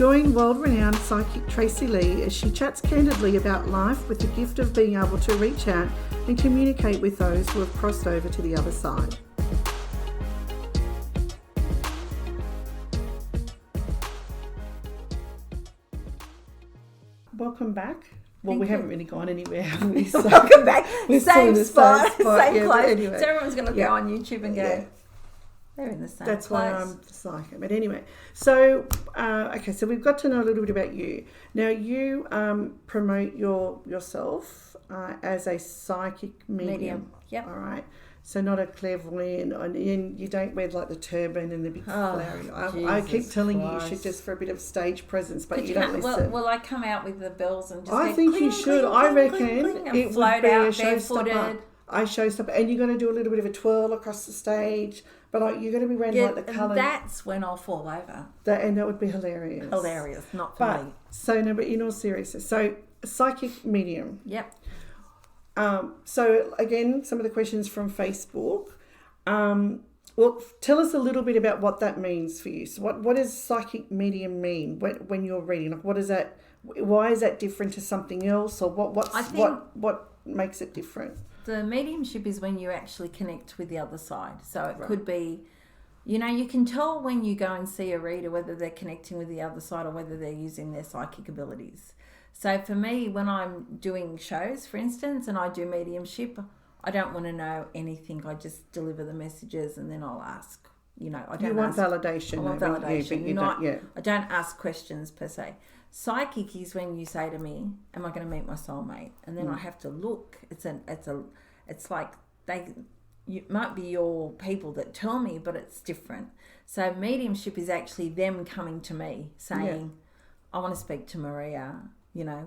Join world-renowned psychic Tracey Lee as she chats candidly about life with the gift of being able to reach out and communicate with those who have crossed over to the other side. Welcome back. Well, we haven't really gone anywhere, have we? So welcome back. Same spot, same yeah, place. anyway. So everyone's going to go on YouTube and go, they're in the same That's place. why I'm the psychic. But anyway, so, so we've got to know a little bit about you. Now, you promote yourself as a psychic medium. Yep. All right. So not a clairvoyant, and you don't wear like the turban and the big flowery. I keep telling you should just for a bit of stage presence, but you don't listen. Well, I come out with the bells and just I think you should. I reckon it would be a showstopper. I showstopper, and you're going to do a little bit of a twirl across the stage, but you're going to be wearing like the colours. That's when I'll fall over. And that would be hilarious. Hilarious, not for me. So no, but in all seriousness, so psychic medium. Yep. So again, some of the questions from Facebook. Well, tell us a little bit about what that means for you. So what does psychic medium mean when you're reading? Like, what is that? Why is that different to something else, or what makes it different? The mediumship is when you actually connect with the other side. So it could be, you can tell when you go and see a reader whether they're connecting with the other side or whether they're using their psychic abilities. So for me, when I'm doing shows, for instance, and I do mediumship, I don't want to know anything. I just deliver the messages and then I'll ask. I want validation. I want validation. I don't ask questions per se. Psychic is when you say to me, "Am I going to meet my soulmate?" And then I have to look. It's like it might be your people that tell me, but it's different. So mediumship is actually them coming to me saying, "I want to speak to Maria. I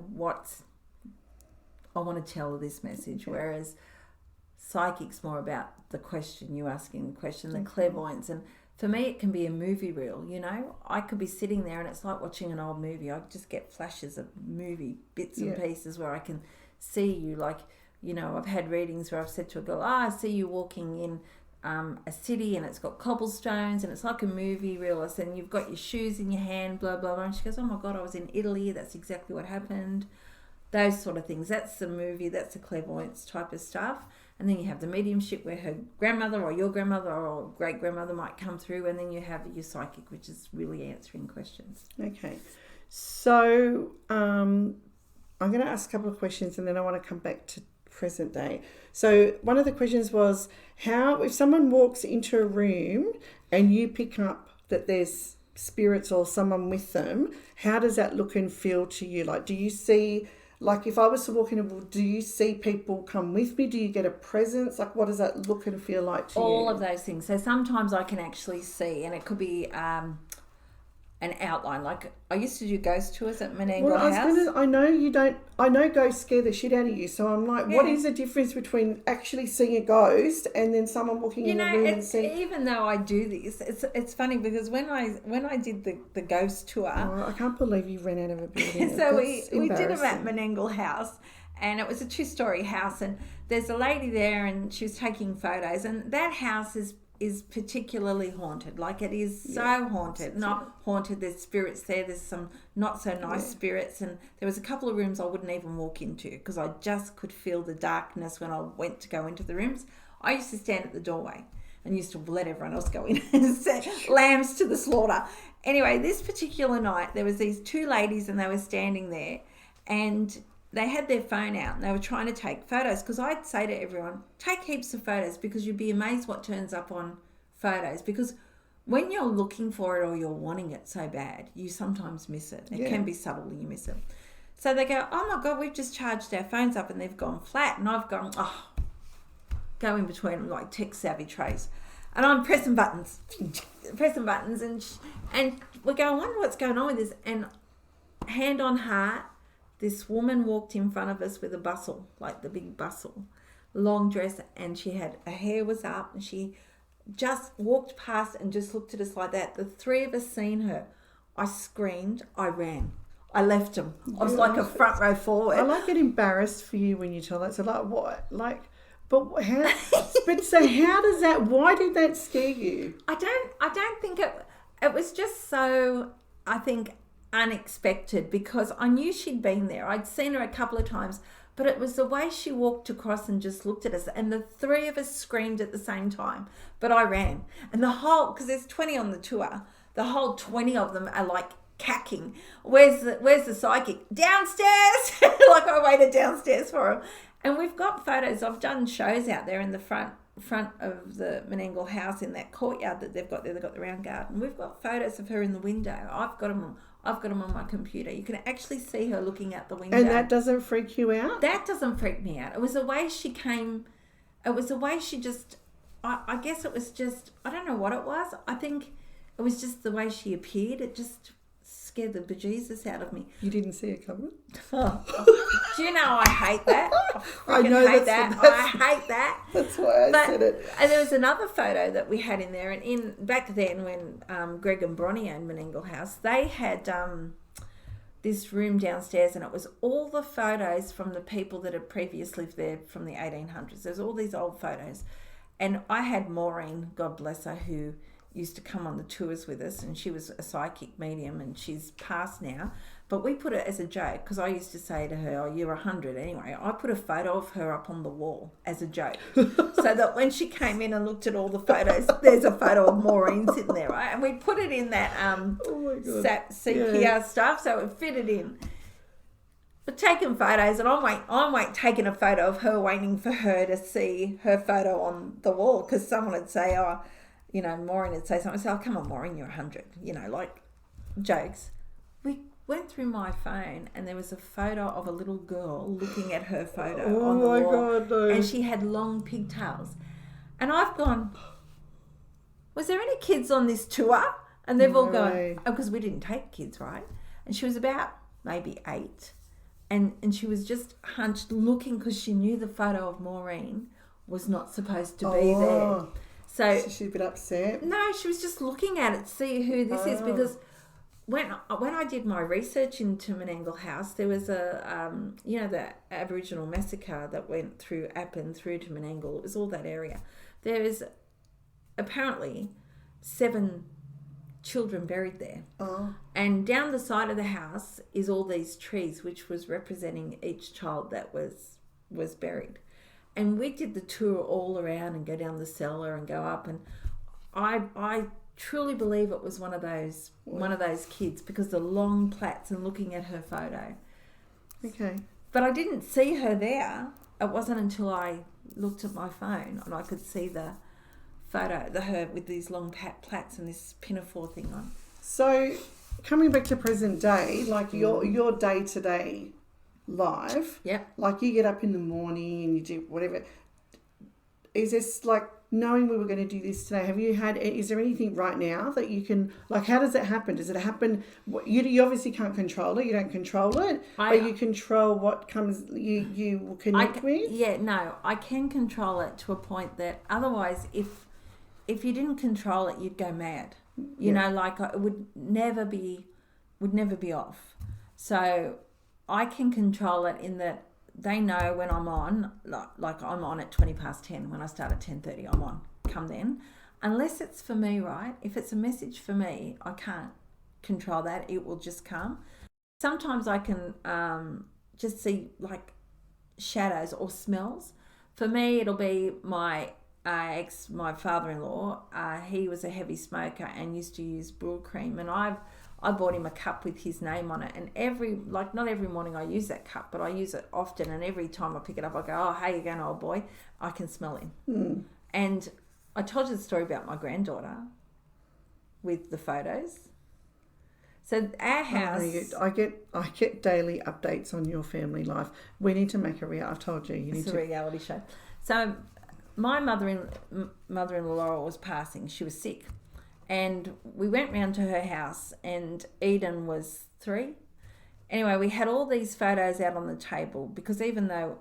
want to tell her this message." Whereas psychic's more about the question, you asking the question, the clairvoyance. And for me, it can be a movie reel, I could be sitting there and it's like watching an old movie. I just get flashes of movie bits and pieces where I can see you. Like, I've had readings where I've said to a girl, I see you walking in a city and it's got cobblestones and it's like a movie reel. I said, and you've got your shoes in your hand, blah, blah, blah. And she goes, "Oh my God, I was in Italy. That's exactly what happened." Those sort of things. That's the movie. That's the clairvoyance type of stuff. And then you have the mediumship where her grandmother or your grandmother or great-grandmother might come through. And then you have your psychic, which is really answering questions. Okay. So I'm going to ask a couple of questions and then I want to come back to present day. So one of the questions was, how, if someone walks into a room and you pick up that there's spirits or someone with them, how does that look and feel to you? Like, do you see... Like, if I was to walk in, do you see people come with me? Do you get a presence? Like, what does that look and feel like to you? All of those things. So sometimes I can actually see, and it could be an outline. Like, I used to do ghost tours at Menangle House. I know ghosts scare the shit out of you. So I'm like, what is the difference between actually seeing a ghost and then someone walking in the room and seeing... Even though I do this, it's funny because when I did the ghost tour... I can't believe you ran out of a building. So we did them at Menangle House, and it was a 2-story house, and there's a lady there and she was taking photos, and that house is particularly haunted. Like, it is so haunted. Not haunted, there's spirits there, there's some not so nice spirits, and there was a couple of rooms I wouldn't even walk into because I just could feel the darkness when I went to go into the rooms. I used to stand at the doorway and used to let everyone else go in and say lambs to the slaughter. Anyway, this particular night there was these 2 ladies and they were standing there and they had their phone out and they were trying to take photos, because I'd say to everyone, take heaps of photos, because you'd be amazed what turns up on photos. Because when you're looking for it or you're wanting it so bad, you sometimes miss it. It can be subtle and you miss it. So they go, "Oh my God, we've just charged our phones up and they've gone flat." And I've gone, go in between them like tech savvy Trace. And I'm pressing buttons and we go, "I wonder what's going on with this." And hand on heart, this woman walked in front of us with a bustle, like the big bustle, long dress, and her hair was up, and she just walked past and just looked at us like that. The 3 of us seen her. I screamed, I ran. I left them. I was like a front row forward. I like get embarrassed for you when you tell that. So like, what? Like, but how? But so how does that? Why did that scare you? I don't think it was just so. I think unexpected because I knew she'd been there. I'd seen her a couple of times, but it was the way she walked across and just looked at us, and the three of us screamed at the same time. But I ran, and because there's 20 on the tour, the whole 20 of them are like cacking. Where's the psychic? Downstairs! Like I waited downstairs for him. And we've got photos. I've done shows out there in the front of the Menangle house in that courtyard that they've got there. They've got the round garden. We've got photos of her in the window. I've got them on my computer. You can actually see her looking out the window. And that doesn't freak you out? That doesn't freak me out. It was the way she came. It was the way she just, I guess it was just, I don't know what it was. I think it was just the way she appeared. It just scared the bejesus out of me. You didn't see it coming? Do you know I hate that? I know hate that. I hate that. That's why I said it. And there was another photo that we had in there, and back then when Greg and Bronnie owned Menangle House, they had this room downstairs, and it was all the photos from the people that had previously lived there from the 1800s. There's all these old photos, and I had Maureen, God bless her, who used to come on the tours with us, and she was a psychic medium, and she's passed now, but we put it as a joke because I used to say to her, oh, you're 100 anyway. I put a photo of her up on the wall as a joke so that when she came in and looked at all the photos, there's a photo of Maureen sitting there, right? And we put it in that CPR stuff, so it fitted in. But taking photos, and I'm taking a photo of her, waiting for her to see her photo on the wall, because someone would say, oh, you know, Maureen would say something. I say, oh, come on, Maureen, you're 100. You know, like jokes. We went through my phone, and there was a photo of a little girl looking at her photo on the wall. Oh, my God, no. And she had long pigtails. And I've gone, was there any kids on this tour? And they've all gone, oh, because we didn't take kids, right? And she was about maybe 8. And she was just hunched looking because she knew the photo of Maureen was not supposed to be there. So she's a bit upset. No, she was just looking at it to see who this is, because when I did my research into Menangle House, there was the Aboriginal massacre that went through Appin through to Menangle. It was all that area. There is apparently 7 children buried there. Oh. And down the side of the house is all these trees, which was representing each child that was buried. And we did the tour all around and go down the cellar and go up, and I truly believe it was one of those kids, because the long plaits and looking at her photo. Okay. But I didn't see her there. It wasn't until I looked at my phone and I could see the photo, her with these long plaits and this pinafore thing on. So coming back to present day, like your day-to-day life, like you get up in the morning and you do whatever, is this like, knowing we were going to do this today, is there anything right now that you can, like, how does it happen? Does it happen, you obviously can't control it, you don't control it, but you control what comes, you will connect with? Yeah, no, I can control it to a point that otherwise if you didn't control it, you'd go mad. You know, like it would never be off. So I can control it in that they know when I'm on, like I'm on at 10:20. When I start at 10:30, I'm on. Come then. Unless it's for me, right? If it's a message for me, I can't control that. It will just come. Sometimes I can just see like shadows or smells. For me, it'll be my father-in-law. He was a heavy smoker and used to use Brule cream, and I bought him a cup with his name on it, and not every morning I use that cup, but I use it often, and every time I pick it up I go, oh, how you going, old boy? I can smell him. And I told you the story about my granddaughter with the photos. So our house... I get daily updates on your family life. We need to make I've told you. It's a reality show. So my mother-in-law Laurel was passing. She was sick. And we went round to her house, and Eden was 3. Anyway, we had all these photos out on the table, because even though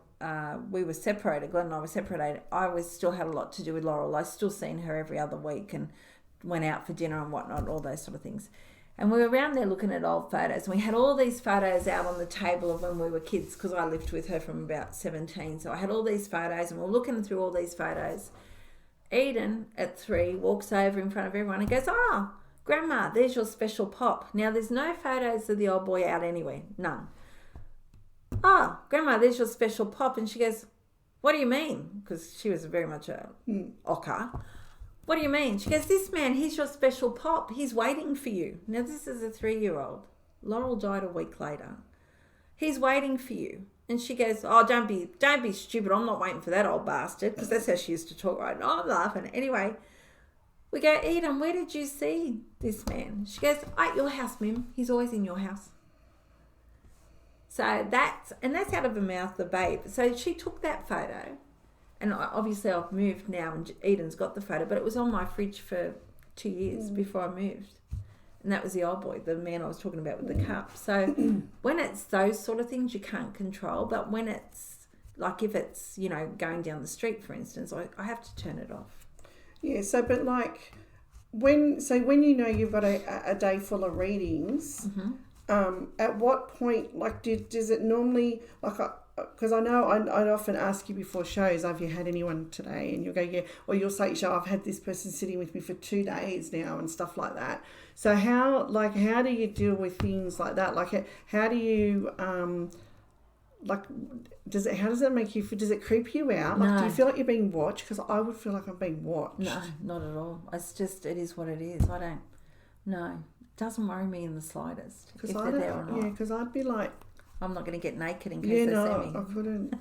we were separated, Glenn and I were separated, I still had a lot to do with Laurel. I still seen her every other week and went out for dinner and whatnot, all those sort of things. And we were around there looking at old photos, and we had all these photos out on the table of when we were kids, because I lived with her from about 17. So I had all these photos, and we were looking through all these photos. Eden, at 3, walks over in front of everyone and goes, oh, Grandma, there's your special pop. Now, there's no photos of the old boy out anywhere. None. Oh, Grandma, there's your special pop. And she goes, what do you mean? Because she was very much a ochre. What do you mean? She goes, this man, he's your special pop. He's waiting for you. Now, this is a 3-year-old. Laurel died a week later. He's waiting for you. And she goes, oh, don't be stupid. I'm not waiting for that old bastard. Because that's how she used to talk, right? And I'm laughing. Anyway, we go, Eden, where did you see this man? She goes, at your house, Mim. He's always in your house. So that's out of the mouth of the babe. So she took that photo. And obviously I've moved now and Eden's got the photo. But it was on my fridge for 2 years before I moved. And that was the old boy, the man I was talking about with the cup. So when it's those sort of things you can't control. But when it's, like if it's, you know, going down the street, for instance, I have to turn it off. Yeah, so but like when you know you've got a day full of readings, at what point, like does it normally, like, because I know I'd often ask you before shows, have you had anyone today? And you'll go, yeah, or you'll say, I've had this person sitting with me for 2 days now and stuff like that. So how do you deal with things like that? Like how do you, how does it make you feel? Does it creep you out? Like, do you feel like you're being watched? Because I would feel like I'm being watched. No, not at all. It's just, it is what it is. It doesn't worry me in the slightest if they're there or not. Yeah, because I'd be like, I'm not going to get naked in case they see me. I couldn't.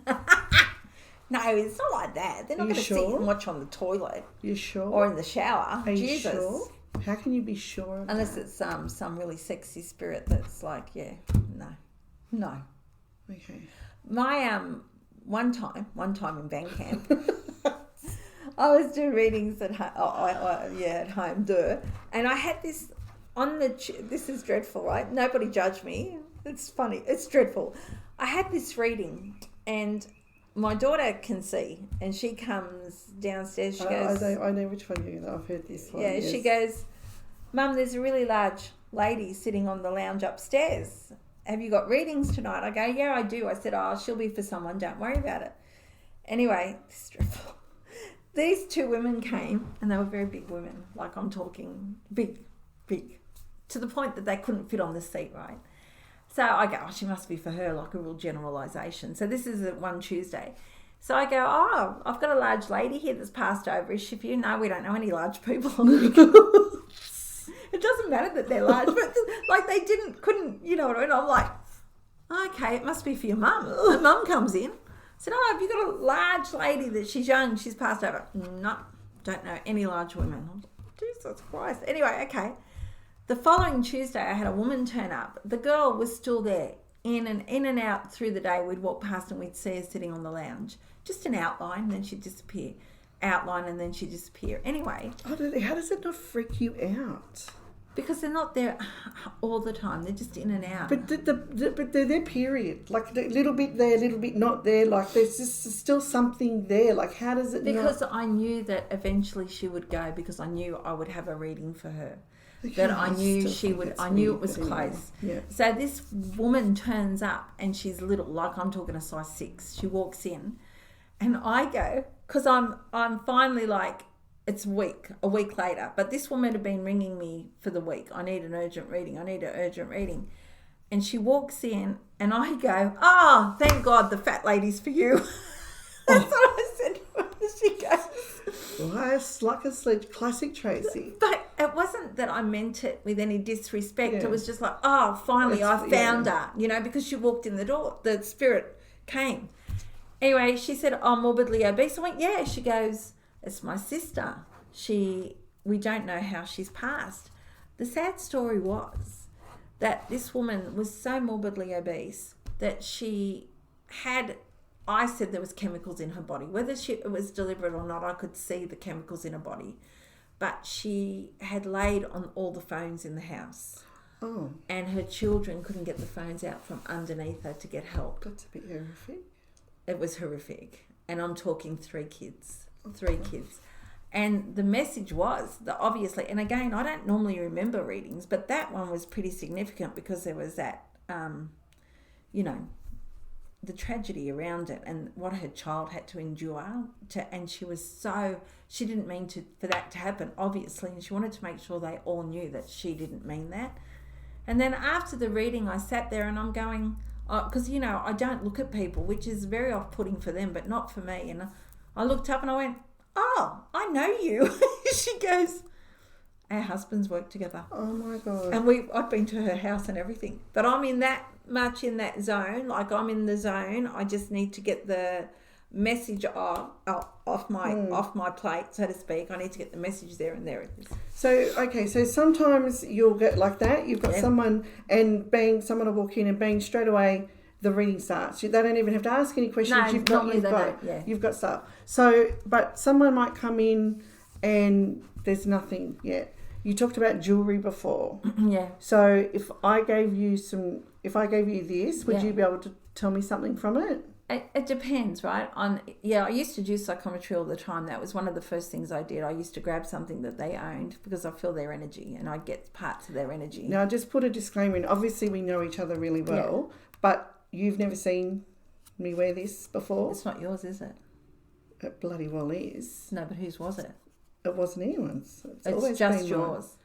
No, it's not like that. They're not going to sit and watch on the toilet. You sure? Or in the shower. Are you Jesus. sure? How can you be sure of Unless that? it's some really sexy spirit that's like, yeah, no. Okay. My one time in band camp, I was doing readings at home. At home, and I had this on the. This is dreadful, right? Nobody judge me. It's funny. It's dreadful. I had this reading, and my daughter can see, and she comes downstairs. She goes, I know which one you know. I've heard this one. Yeah, yes. She goes, Mum, there's a really large lady sitting on the lounge upstairs. Have you got readings tonight? I go, yeah, I do. I said, she'll be for someone. Don't worry about it. Anyway, this is dreadful. These 2 women came, and they were very big women. Like, I'm talking big, to the point that they couldn't fit on the seat, right? So I go, she must be for her, like a real generalisation. So this is one Tuesday. So I go, I've got a large lady here that's passed over. Is she for you? No, we don't know any large people. It doesn't matter that they're large, but like they couldn't, you know what I mean? I'm like, okay, it must be for your mum. And mum comes in. I said, have you got a large lady that she's young, she's passed over? No, don't know any large women. I was like, Jesus Christ. Anyway, okay. The following Tuesday, I had a woman turn up. The girl was still there, in and out through the day. We'd walk past and we'd see her sitting on the lounge. Just an outline, then she'd disappear. Outline, and then she'd disappear. Anyway. How does it not freak you out? Because they're not there all the time. They're just in and out. But they're there, period. Like, a little bit there, a little bit not there. Like, there's just still something there. Like, how does it Because I knew that eventually she would go, because I knew I would have a reading for her. That I knew she would, I knew it was close. Yeah. So this woman turns up and she's little, like I'm talking a size 6. She walks in and I go, because I'm finally like, it's a week later. But this woman had been ringing me for the week. I need an urgent reading. And she walks in and I go, thank God the fat lady's for you. That's what I said to her. She goes, like a sledge, classic Tracey. But it wasn't that I meant it with any disrespect. Yeah. It was just like, finally I found her, because she walked in the door. The spirit came. Anyway, she said, morbidly obese. I went, yeah. She goes, it's my sister. We don't know how she's passed. The sad story was that this woman was so morbidly obese that she had, I said there was chemicals in her body. Whether it was deliberate or not, I could see the chemicals in her body. But she had laid on all the phones in the house. Oh. And her children couldn't get the phones out from underneath her to get help. That's a bit horrific. It was horrific. And I'm talking 3 kids. 3 kids. And the message was that obviously, and again, I don't normally remember readings, but that one was pretty significant because there was that, the tragedy around it and what her child had to endure, and she didn't mean for that to happen, obviously, and she wanted to make sure they all knew that she didn't mean that. And then after the reading, I sat there and I'm going, because, I don't look at people, which is very off-putting for them, but not for me. And I looked up and I went, oh, I know you. She goes, our husbands work together. Oh, my God. And I've been to her house and everything. But I'm in that zone. Like, I'm in the zone. I just need to get the message off my plate, so to speak. I need to get the message there, and there it is. So sometimes you'll get like that. You've got someone, and bang, someone will walk in and bang, straight away the reading starts. They don't even have to ask any questions. No, you've got stuff. So, but someone might come in and there's nothing yet. You talked about jewelry before. Yeah. So if I gave you this, would you be able to tell me something from it? It depends, right? I used to do psychometry all the time. That was one of the first things I did. I used to grab something that they owned because I feel their energy and I'd get parts of their energy. Now, just put a disclaimer in. Obviously, we know each other really well, but you've never seen me wear this before. It's not yours, is it? It bloody well is. No, but whose was it? It wasn't anyone's. It's just yours.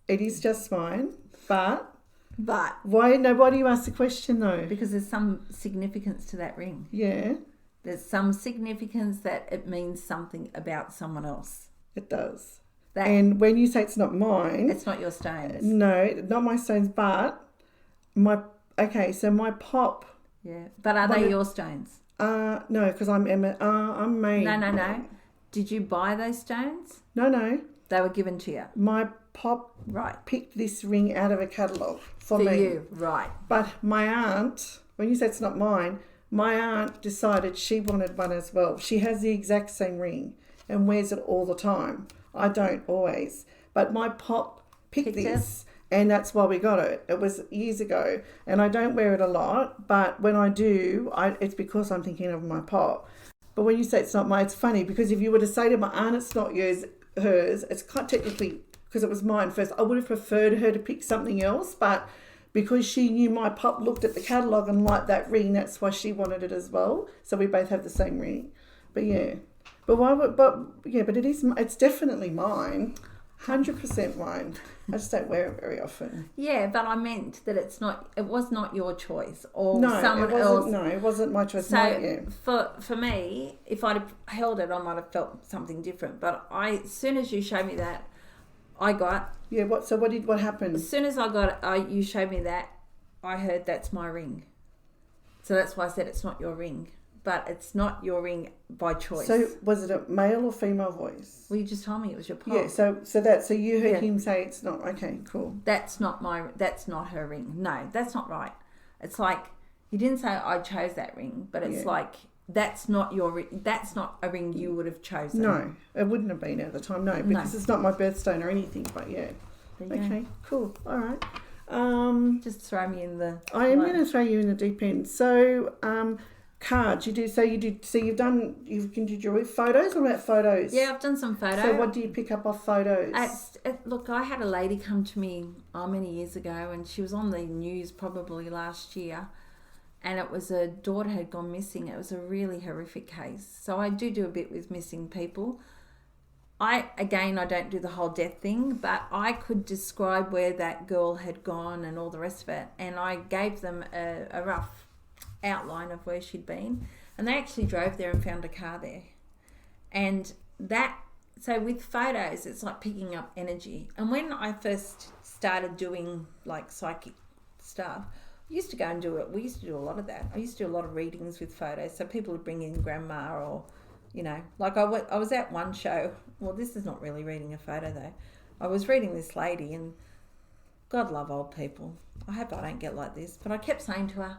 It is just mine, but why do you ask the question though? Because there's some significance to that ring. Yeah. There's some significance that it means something about someone else. It does. And when you say it's not mine, it's not your stones. No, not my stones, but my pop. Yeah. But are they your stones? No, because I'm made. No. Did you buy those stones? No. They were given to you. My pop picked this ring out of a catalogue for me. For you, right. But my aunt, when you say it's not mine, my aunt decided she wanted one as well. She has the exact same ring and wears it all the time. I don't always. But my pop picked this and that's why we got it. It was years ago and I don't wear it a lot, but when I do, it's because I'm thinking of my pop. But when you say it's not mine, it's funny because if you were to say to my aunt it's not hers, it's quite technically, because it was mine first, I would have preferred her to pick something else, but because she knew my pop looked at the catalogue and liked that ring, that's why she wanted it as well. So we both have the same ring. But yeah. But it's definitely mine. 100% mine. I just don't wear it very often. Yeah, but I meant that it was not your choice or someone else. No, it wasn't my choice. So for me, if I'd have held it, I might have felt something different. But as soon as you showed me that, I got... Yeah, what happened? As soon as I got it, you showed me that, I heard that's my ring. So that's why I said it's not your ring. But it's not your ring by choice. So was it a male or female voice? Well, you just told me it was your pop. Yeah, so you heard him say it's not. Okay, cool. That's not her ring. No, that's not right. It's like, he didn't say I chose that ring, but it's like, that's not your ring. That's not a ring you would have chosen. No, it wouldn't have been at the time. No, because it's not my birthstone or anything. But yeah. Okay, cool. All right. Just throw me in the... I am going to throw you in the deep end. So, cards. You can do jewelry. Photos? What about photos? Yeah, I've done some photos. So what do you pick up off photos? Look, I had a lady come to me many years ago, and she was on the news probably last year, and it was a daughter had gone missing. It was a really horrific case. So I do a bit with missing people. I don't do the whole death thing, but I could describe where that girl had gone and all the rest of it, and I gave them a rough outline of where she'd been, and they actually drove there and found a car there. And so with photos, it's like picking up energy. And when I first started doing like psychic stuff, I used to go and do it. We used to do a lot of that. I used to do a lot of readings with photos. So people would bring in grandma or, like I was at one show. Well, this is not really reading a photo though. I was reading this lady, and God love old people. I hope I don't get like this. But I kept saying to her,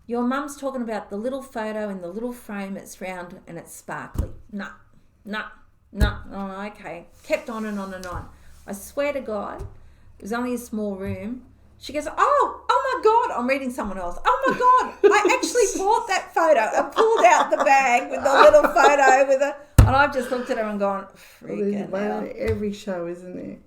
your mum's talking about the little photo in the little frame, it's round and it's sparkly. Nah. Oh, okay. Kept on and on and on. I swear to God, it was only a small room. She goes, oh my God, I'm reading someone else. Oh my God, I actually bought that photo and pulled out the bag with the little photo and I've just looked at her and gone, freaking hell. Every show, isn't there?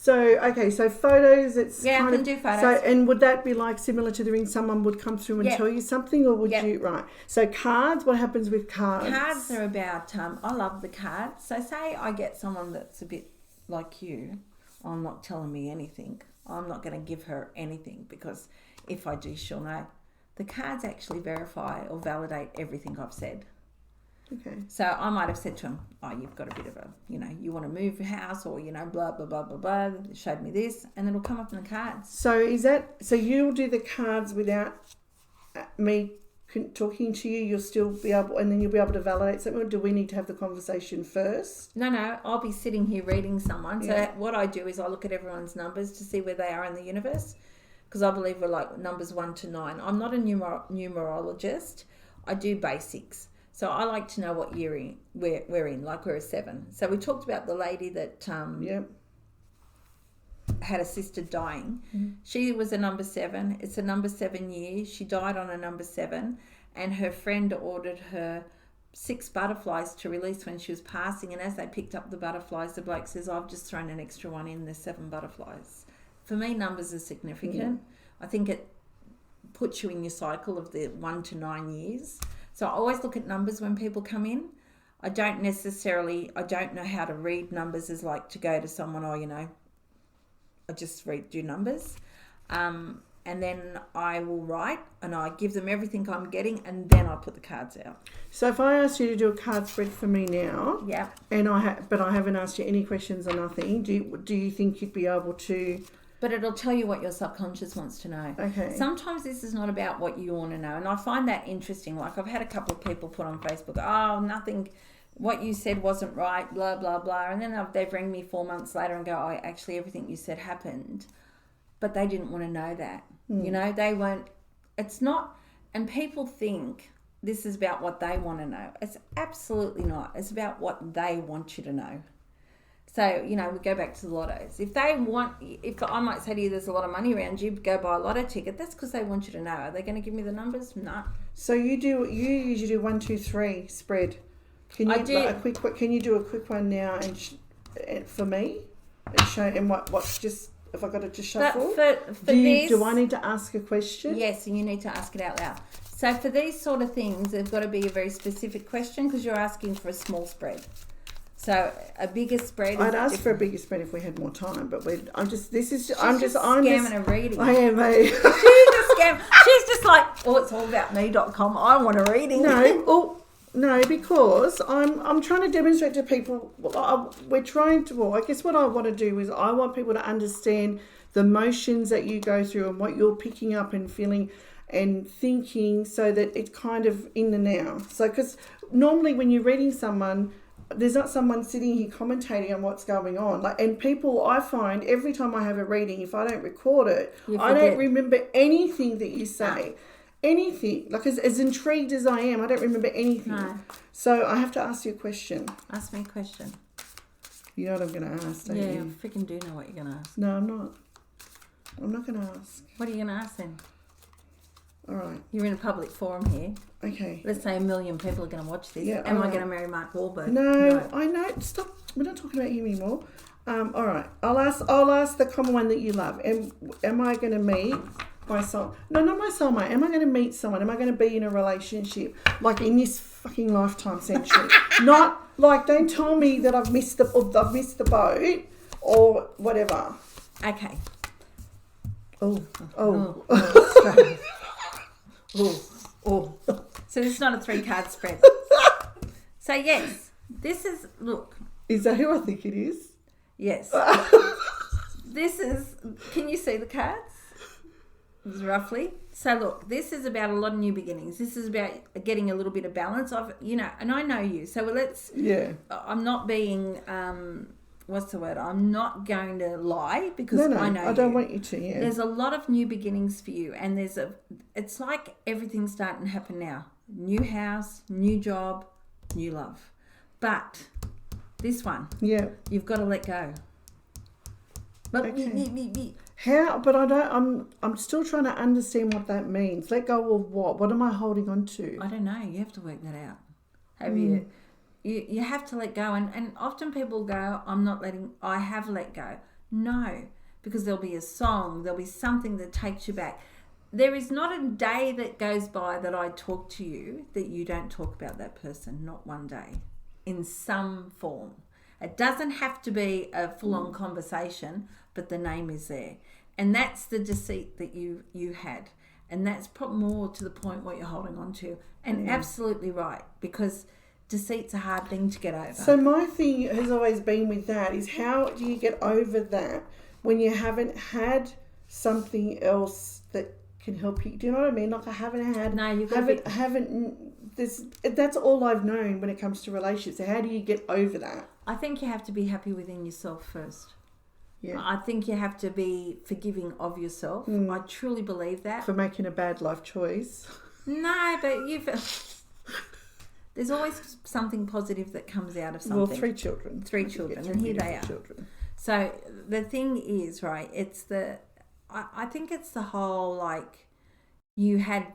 So, okay, so photos, it's Yeah, I kind can of... do photos. So, and would that be like similar to the ring? Someone would come through and Yeah. tell you something, or would Yeah. you... Right. So cards, what happens with cards? Cards are about, I love the cards. So say I get someone that's a bit like you, I'm not telling me anything. I'm not going to give her anything, because if I do, she'll know. The cards actually verify or validate everything I've said. Okay. So I might have said to him, oh, you've got a bit of a, you want to move your house, or, blah, blah, blah, blah, blah. They showed me this, and it'll come up in the cards. So so you'll do the cards without me talking to you, you'll still be able, and then you'll be able to validate something, or do we need to have the conversation first? No, I'll be sitting here reading someone. Yeah. So what I do is I look at everyone's numbers to see where they are in the universe, because I believe we're like numbers 1 to 9. I'm not a numerologist. I do basics. So I like to know what year we're in, like we're a 7. So we talked about the lady that had a sister dying. Mm-hmm. She was a number 7. It's a number 7 year. She died on a number 7, and her friend ordered her 6 butterflies to release when she was passing. And as they picked up the butterflies, the bloke says, I've just thrown an extra one in. There's 7 butterflies. For me, numbers are significant. I think it puts you in your cycle of the 1 to 9 years. So I always look at numbers when people come in. I don't know how to read numbers as like to go to someone, I just do numbers. And then I will write, and I give them everything I'm getting, and then I put the cards out. So if I asked you to do a card spread for me now, Yeah. and but I haven't asked you any questions or nothing, do you think you'd be able to... But it'll tell you what your subconscious wants to know. Okay. Sometimes this is not about what you want to know. And I find that interesting. Like I've had a couple of people put on Facebook, nothing, what you said wasn't right, blah, blah, blah. And then they've rang me 4 months later and go, actually everything you said happened. But they didn't want to know that. They weren't, it's not, and people think this is about what they want to know. It's absolutely not. It's about what they want you to know. So, we go back to the lottos. If I might say to you, there's a lot of money around you, go buy a lotto ticket. That's because they want you to know. Are they going to give me the numbers? No. So you usually do 1, 2, 3 spread. Can you do a quick one now and for me and show and what's just if I got to just shuffle? Do I need to ask a question? Yes, and you need to ask it out loud. So for these sort of things, there's got to be a very specific question, because you're asking for a small spread. So a bigger spread. I'd ask for a bigger spread if we had more time, but I'm just scamming a reading. I am a. She's a scam. She's just like, it's all about me.com. I want a reading. No, because I'm trying to demonstrate to people. We're trying to. Well, I guess what I want to do is I want people to understand the motions that you go through and what you're picking up and feeling and thinking, so that it's kind of in the now. So, because normally when you're reading someone, there's not someone sitting here commentating on what's going on. And people, I find every time I have a reading, if I don't record it, I don't remember anything that you say. Anything. Like as intrigued as I am, I don't remember anything. No. So I have to ask you a question. Ask me a question. You know what I'm going to ask, don't you? Yeah, I freaking do know what you're going to ask. No, I'm not. I'm not going to ask. What are you going to ask then? All right. You're in a public forum here. Okay. Let's say 1 million people are going to watch this. Yeah, Am I going to marry Mark Wahlberg? No, I know. Stop. We're not talking about you anymore. All right. I'll ask the common one that you love. Am I going to meet my soul? No, not my soulmate. Am I going to meet someone? Am I going to be in a relationship like in this fucking lifetime century? Not like, don't tell me that I've missed the boat or whatever. Okay. Oh. So this is not a 3-card spread. So yes, this is, look. Is that who I think it is? Yes. This is, can you see the cards? This is roughly. So look, this is about a lot of new beginnings. This is about getting a little bit of balance of, and I know you. So I'm not being, what's the word? I'm not going to lie, because I know I don't want you to, yeah. There's a lot of new beginnings for you, and it's like everything's starting to happen now. New house, new job, new love. But this one, you've got to let go. But okay. How? But I don't. I'm still trying to understand what that means. Let go of what? What am I holding on to? I don't know. You have to work that out. Have you? You have to let go, and often people go, I have let go. No, because there'll be a song, there'll be something that takes you back. There is not a day that goes by that I talk to you that you don't talk about that person, not one day, in some form. It doesn't have to be a full-on conversation, but the name is there. And that's the deceit that you had. And that's more to the point what you're holding on to. And absolutely right, because deceit's a hard thing to get over. So my thing has always been with that is, how do you get over that when you haven't had something else that can help you? Do you know what I mean? Like, I haven't had... No, you haven't... That's all I've known when it comes to relationships. So how do you get over that? I think you have to be happy within yourself first. Yeah. I think you have to be forgiving of yourself. I truly believe that. For making a bad life choice. No, but there's always something positive that comes out of something. Well, 3 children. 3 children, and here they are. Children. So the thing is, right, I think it's the whole, like, you had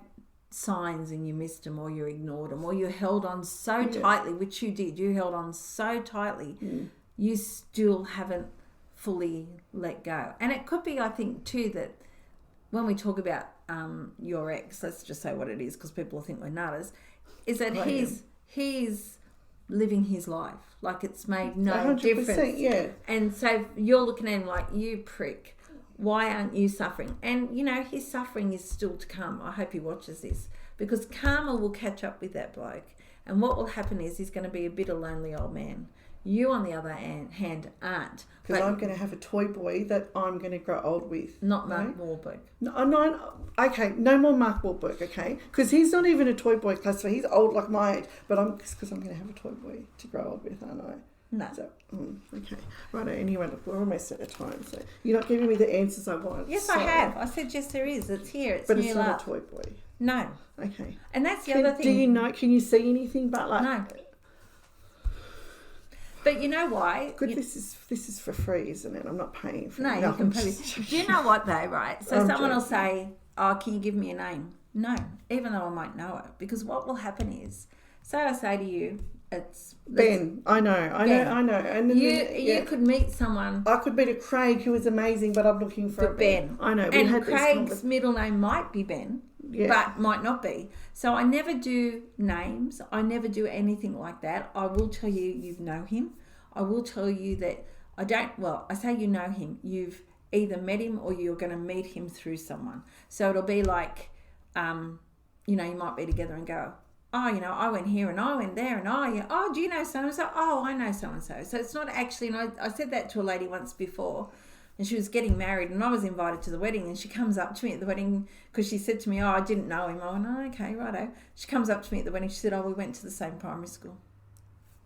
signs and you missed them, or you ignored them, or you held on so tightly, which you did. You held on so tightly, you still haven't fully let go. And it could be, I think, too, that when we talk about your ex, let's just say what it is, because people think we're nutters, is that he's living his life. Like, it's made no 100%, difference. Yeah. And so you're looking at him like, you prick. Why aren't you suffering? And, you know, his suffering is still to come. I hope he watches this, because karma will catch up with that bloke. And what will happen is he's going to be a bitter, lonely old man. You, on the other hand, aren't. Because I'm going to have a toy boy that I'm going to grow old with. Not Mark Wahlberg. No, okay, no more Mark Wahlberg, okay? Because he's not even a toy boy classifier. He's old like my age. But because I'm going to have a toy boy to grow old with, aren't I? No. So, okay. Right, anyway, look, we're almost out of time. So you're not giving me the answers I want. Yes, I have. I said, yes, there is. It's here. It's but new it's love. not a toy boy. No. Okay. And that's the other thing. Do you know, can you see anything but like... No. But you know why? Good, this is for free, isn't it? I'm not paying for it. No, you can pay. Do you know what though, right? So someone will say, oh, can you give me a name? No, even though I might know it. Because what will happen is, say I say to you, it's Ben. I know. And then, you could meet someone. I could meet a Craig who is amazing, but I'm looking for a Ben. I know. And Craig's middle name might be Ben, but might not be. So I never do names. I never do anything like that. I will tell you know him. I will tell you that I say you know him. You've either met him or you're going to meet him through someone. So it'll be like, you might be together and go, oh, I went here and I went there and oh, do you know so-and-so? Oh, I know so-and-so. So it's not actually, and I said that to a lady once before, and she was getting married and I was invited to the wedding, and she comes up to me at the wedding because she said to me, oh, I didn't know him. I went, oh, okay, righto. She comes up to me at the wedding. She said, oh, we went to the same primary school.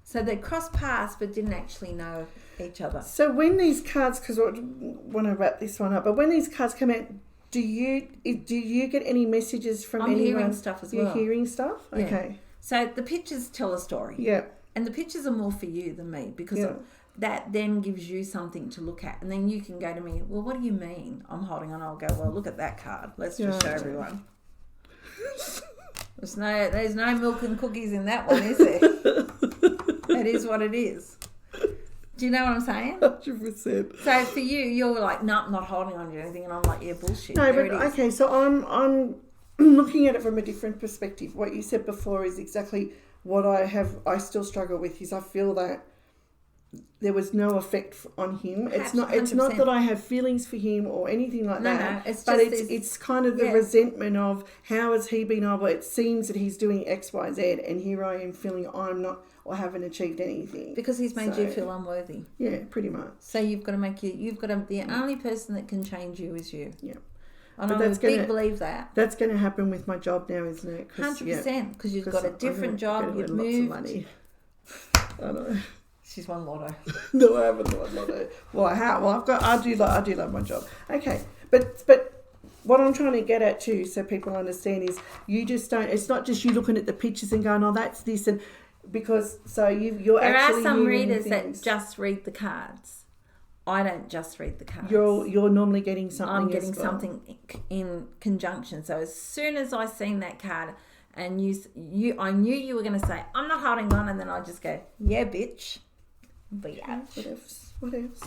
So they crossed paths but didn't actually know each other. So when these cards, because I want to wrap this one up, but when these cards come out, do you get any messages from anyone? I'm hearing stuff as well. You're hearing stuff? Yeah. Okay. So the pictures tell a story. Yeah. And the pictures are more for you than me, because that then gives you something to look at. And then you can go to me, well, what do you mean I'm holding on? I'll go, well, look at that card. Let's just show everyone. There's no milk and cookies in that one, is there? It is what it is. Do you know what I'm saying? 100%. So for you, you're like, no, I'm not holding on to anything, and I'm like, yeah, bullshit. No, but okay, so I'm looking at it from a different perspective. What you said before is exactly what I still struggle with. Is I feel that there was no effect on him. It's not that I have feelings for him or anything like that. No, it's kind of the resentment of, how has he been able? It seems that he's doing X, Y, Z, and here I am feeling I'm not or haven't achieved anything because he's made you feel unworthy. Yeah, pretty much. So the only person that can change you is you. Yeah. And I believe that. That's going to happen with my job now, isn't it? 100%, because you've got a different job, you've moved. Lots of money. I know. She's won lotto. No, I haven't won lotto. Well, I do love my job. Okay, but what I'm trying to get at too, so people understand, is you just don't. It's not just you looking at the pictures and going, oh, that's this, and because you're there actually. There are some readers that just read the cards. I don't just read the cards. You're normally getting something. I'm getting something in conjunction. So as soon as I seen that card, and I knew you were going to say, I'm not holding on, and then I just go, yeah, bitch. But yeah, what else?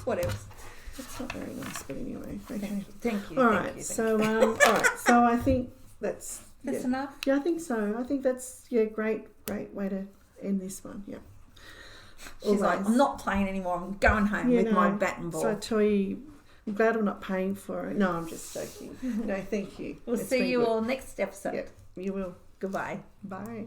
What else? That's not very nice, but anyway. Okay. Thank you. All right. So, all right. So I think that's enough. Yeah, I think so. I think that's great way to end this one. Yeah. She's like, I'm not playing anymore. I'm going home with my bat and ball. So I tell you, I'm glad I'm not paying for it. No, I'm just joking. No, thank you. We'll see you all next episode. Yep, you will. Goodbye. Bye.